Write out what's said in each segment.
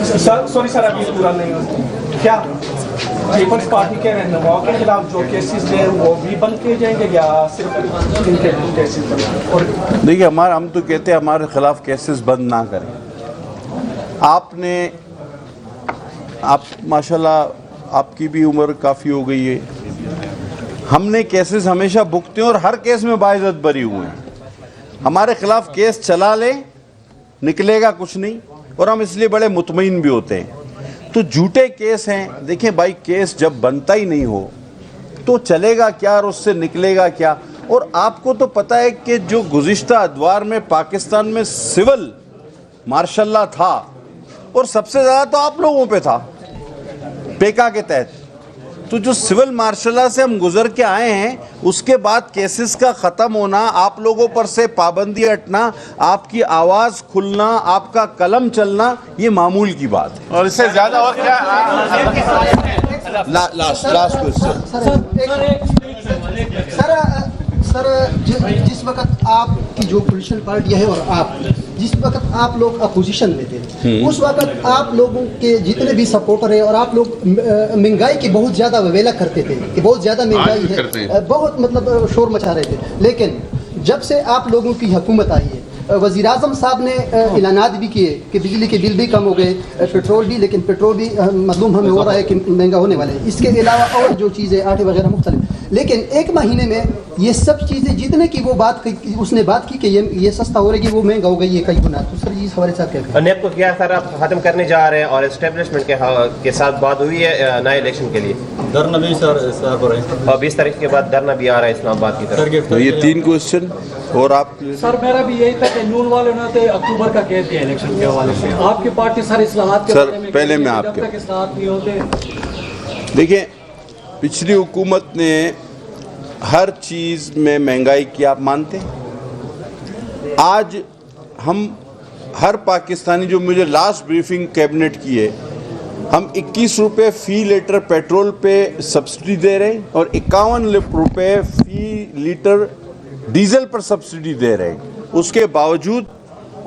Sorry sir ابھی پورا نہیں ہوتا کیا پیپلز پارٹی کے رہنماؤں کے خلاف جو کیسز ہیں وہ بھی بند کیے جائیں گے یا صرف ان کے کیسز بند؟ اور دیکھیے ہم تو کہتے ہیں ہمارے خلاف کیسز بند نہ کریں. آپ ماشاءاللہ آپ کی بھی عمر کافی ہو گئی ہے. ہم نے کیسز ہمیشہ بھگتے ہیں اور ہر کیس میں باعزت بری ہوئے ہیں. ہمارے خلاف کیس چلا لیں نکلے گا کچھ نہیں اور ہم اس لیے بڑے مطمئن بھی ہوتے ہیں. تو جھوٹے کیس ہیں. دیکھیں بھائی کیس جب بنتا ہی نہیں ہو تو چلے گا کیا اور اس سے نکلے گا کیا. اور آپ کو تو پتہ ہے کہ جو گزشتہ ادوار میں پاکستان میں سول مارشل لا تھا اور سب سے زیادہ تو آپ لوگوں پہ تھا پیکا کے تحت. تو جو سول مارشل لا سے ہم گزر کے آئے ہیں اس کے بعد کیسز کا ختم ہونا, آپ لوگوں پر سے پابندی ہٹنا, آپ کی آواز کھلنا, آپ کا قلم چلنا, یہ معمول کی بات ہے. اور اس سے زیادہ اور کیا لاسٹ سر جس وقت آپ کی جو پولیٹیشل پارٹی ہے اور آپ جس وقت آپ لوگ اپوزیشن میں تھے اس وقت آپ لوگوں کے جتنے بھی سپورٹر ہیں اور آپ لوگ مہنگائی کی بہت زیادہ ویلا کرتے تھے کہ بہت زیادہ مہنگائی ہے, بہت مطلب شور مچا رہے تھے. لیکن جب سے آپ لوگوں کی حکومت آئی ہے وزیر اعظم صاحب نے اعلانات بھی کیے کہ بجلی کے بل بھی کم ہو گئے, پیٹرول بھی, لیکن پیٹرول بھی معلوم ہمیں ہو رہا ہے کہ مہنگا ہونے والے ہیں. اس کے علاوہ اور جو چیزیں آٹے وغیرہ مختلف, لیکن ایک مہینے میں یہ سب چیزیں جتنے کی وہ بات اس نے بات کی کہ یہ سستا ہو رہی ہے, وہ مہنگا ہو گئی ہے کئی گنا. تو سر جی حوالے صاحب کیا کہیں؟ نیب کو کیا سر آپ ختم کرنے جا رہے ہیں اور اسٹیبلشمنٹ کے ساتھ بات ہوئی ہے نئے الیکشن کے لیے؟ دھرنا بھی سر ہو رہے ہیں اور 20 تاریخ کے بعد دھرنا بھی آ رہا ہے اسلام آباد کی طرف. تو یہ 3 کوشچن اور آپ سر میرا بھی یہی تھا کہ نون والوں نے اکتوبر کا کہہ دیا الیکشن کے حوالے سے. آپ کی پارٹی سر اصلاحات کے بارے میں پہلے میں آپ کے جب تک اصلاحات نہیں ہوتے. دیکھیں پچھلی حکومت نے ہر چیز میں مہنگائی کی, آپ مانتے ہیں؟ آج ہم ہر پاکستانی, جو مجھے لاسٹ بریفنگ کیبنٹ کی ہے, ہم 21 روپے فی لیٹر پیٹرول پہ سبسڈی دے رہے ہیں اور 51 روپے فی لیٹر ڈیزل پر سبسڈی دے رہے ہیں. اس کے باوجود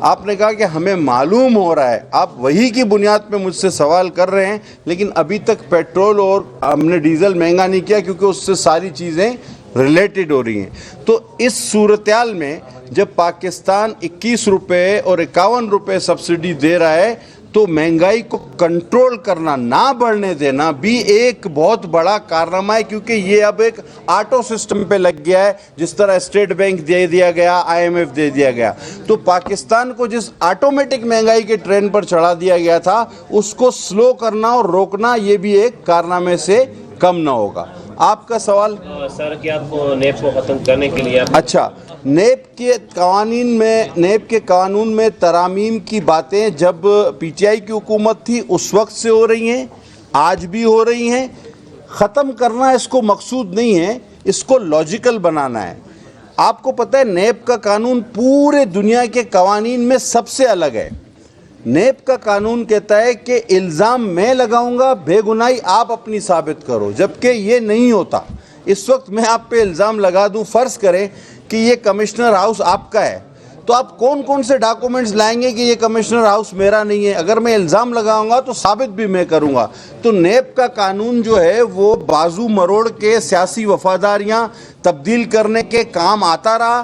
آپ نے کہا کہ ہمیں معلوم ہو رہا ہے, آپ وہی کی بنیاد پہ مجھ سے سوال کر رہے ہیں, لیکن ابھی تک پیٹرول اور ہم نے ڈیزل مہنگا نہیں کیا کیونکہ اس سے ساری چیزیں ریلیٹڈ ہو رہی ہیں. تو اس صورتحال میں جب پاکستان 21 روپے اور 51 روپے سبسڈی دے رہا ہے تو مہنگائی کو کنٹرول کرنا, نہ بڑھنے دینا بھی ایک بہت بڑا کارنامہ ہے, کیونکہ یہ اب ایک آٹو سسٹم پہ لگ گیا ہے. جس طرح اسٹیٹ بینک دے دیا گیا, IMF دے دیا گیا, تو پاکستان کو جس آٹومیٹک مہنگائی کے ٹرین پر چڑھا دیا گیا تھا اس کو سلو کرنا اور روکنا یہ بھی ایک کارنامے سے کم نہ ہوگا. آپ کا سوال سر کیا آپ کو نیب کو ختم کرنے کے لیے اچھا, نیب کے قانون میں ترامیم کی باتیں جب پی ٹی آئی کی حکومت تھی اس وقت سے ہو رہی ہیں, آج بھی ہو رہی ہیں. ختم کرنا اس کو مقصود نہیں ہے, اس کو لاجیکل بنانا ہے. آپ کو پتہ ہے نیب کا قانون پورے دنیا کے قوانین میں سب سے الگ ہے. نیب کا قانون کہتا ہے کہ الزام میں لگاؤں گا, بے گناہی آپ اپنی ثابت کرو, جبکہ یہ نہیں ہوتا. اس وقت میں آپ پہ الزام لگا دوں, فرض کریں کہ یہ کمشنر ہاؤس آپ کا ہے, تو آپ کون کون سے ڈاکومنٹس لائیں گے کہ یہ کمشنر ہاؤس میرا نہیں ہے؟ اگر میں الزام لگاؤں گا تو ثابت بھی میں کروں گا. تو نیب کا قانون جو ہے وہ بازو مروڑ کے سیاسی وفاداریاں تبدیل کرنے کے کام آتا رہا.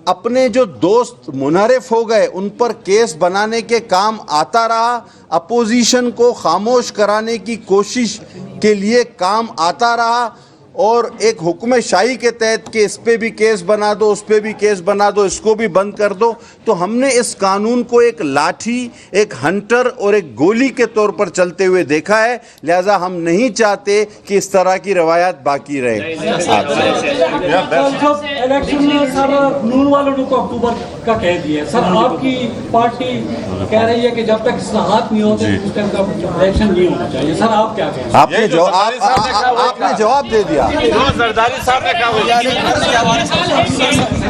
اپنے جو دوست منحرف ہو گئے ان پر کیس بنانے کے کام آتا رہا. اپوزیشن کو خاموش کرانے کی کوشش کے لیے کام آتا رہا. اور ایک حکم شاہی کے تحت کہ اس پہ بھی کیس بنا دو, اس پہ بھی کیس بنا دو, اس کو بھی بند کر دو. تو ہم نے اس قانون کو ایک لاٹھی, ایک ہنٹر اور ایک گولی کے طور پر چلتے ہوئے دیکھا ہے. لہٰذا ہم نہیں چاہتے کہ اس طرح کی روایات باقی رہیں. الیکشن میں سر نون والوں نے تو اکتوبر کا کہہ دیا ہے. سر آپ کی پارٹی کہہ رہی ہے کہ جب تک اصلاحات نہیں ہوتے اس ٹائم کا الیکشن نہیں ہونا چاہیے. سر آپ کیا کہیں؟ آپ نے جواب دے دیا. زرداری صاحب کا کیا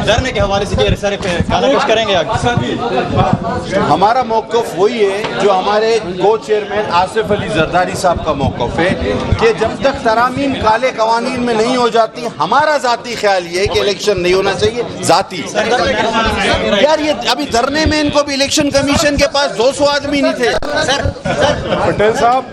دھرنے کے حوالے سے سر کالا کچھ کریں گے آگے؟ ہمارا موقف وہی ہے جو ہمارے کو چیئرمین آصف علی زرداری صاحب کا موقف ہے کہ جب تک ترامیم کالے قوانین میں نہیں ہو جاتی، ہمارا ذاتی خیال یہ ہے کہ الیکشن نہیں ہونا چاہیے. ذاتی یار یہ ابھی دھرنے میں ان کو بھی الیکشن کمیشن کے پاس 200 آدمی نہیں تھے. پٹیل صاحب